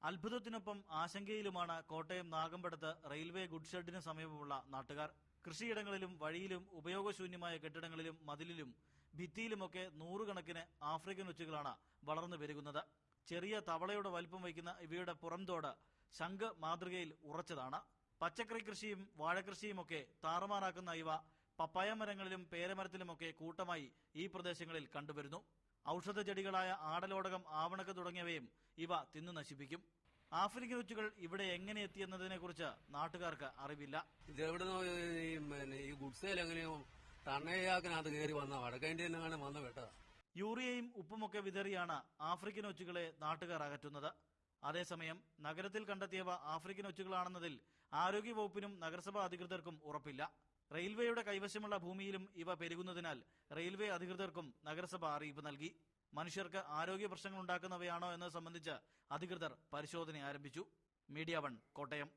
അത്ഭുതത്തിനൊപ്പം ആശങ്കയിലുമാണ് Kottayam നാഗമ്പടത്ത് railway good ഷെഡിന് സമീപമുള്ള നാട്ടുകാർ. കൃഷിയിടങ്ങളിലും വഴിയിലും ഉപയോഗശൂന്യമായ കെട്ടിടങ്ങളിലും മതിലിലും ഭിത്തിയിലുമൊക്കെ നൂറുകണക്കിന് ആഫ്രിക്കൻ ഒച്ചുകളാണ് വളർന്നു പെരുകുന്നത്. ചെറിയ തവളയുടെ വലിപ്പം വയ്ക്കുന്ന ഇവയുടെ പുറംതോട് ശംഖ് മാതൃകയിൽ ഉറച്ചതാണ്. പച്ചക്കറി കൃഷിയും വാഴകൃഷിയുമൊക്കെ താറുമാറാക്കുന്ന ഇവ പപ്പായ മരങ്ങളിലും പേരമരത്തിലുമൊക്കെ കൂട്ടമായി ഈ പ്രദേശങ്ങളിൽ കണ്ടുവരുന്നു. ഔഷധ ചെടികളായ ആടലോടകം, ആവണക്ക് തുടങ്ങിയവയും ഇവ തിന്നു നശിപ്പിക്കും. ആഫ്രിക്കൻ ഒച്ചുകൾ ഇവിടെ എങ്ങനെ എത്തിയെന്നതിനെക്കുറിച്ച് നാട്ടുകാർക്ക് അറിവില്ല. ഇതെവിടെ ഈ ഗുഡ്സേൽ എങ്ങനെയോ തണ്ണയാക്കിനകത്ത് കയറി വന്ന വടക്കേണ്ടി വന്ന വെട്ടതാ. യൂറിയയും ഉപ്പുമൊക്കെ വിതറിയാണ് ആഫ്രിക്കൻ ഒച്ചുകളെ നാട്ടുകാർ അകറ്റുന്നത്. അതേസമയം നഗരത്തിൽ കണ്ടെത്തിയവ ആഫ്രിക്കൻ ഒച്ചുകളാണെന്നതിൽ ആരോഗ്യവകുപ്പിനും നഗരസഭാ അധികൃതർക്കും ഉറപ്പില്ല. റെയിൽവേയുടെ കൈവശമുള്ള ഭൂമിയിലും ഇവ പെരുകുന്നതിനാൽ റെയിൽവേ അധികൃതർക്കും നഗരസഭ അറിയിപ്പ് നൽകി. മനുഷ്യർക്ക് ആരോഗ്യ പ്രശ്നങ്ങൾ ഉണ്ടാക്കുന്നവയാണോ എന്നത് സംബന്ധിച്ച് അധികൃതർ പരിശോധന ആരംഭിച്ചു. മീഡിയ 1 കോട്ടയം.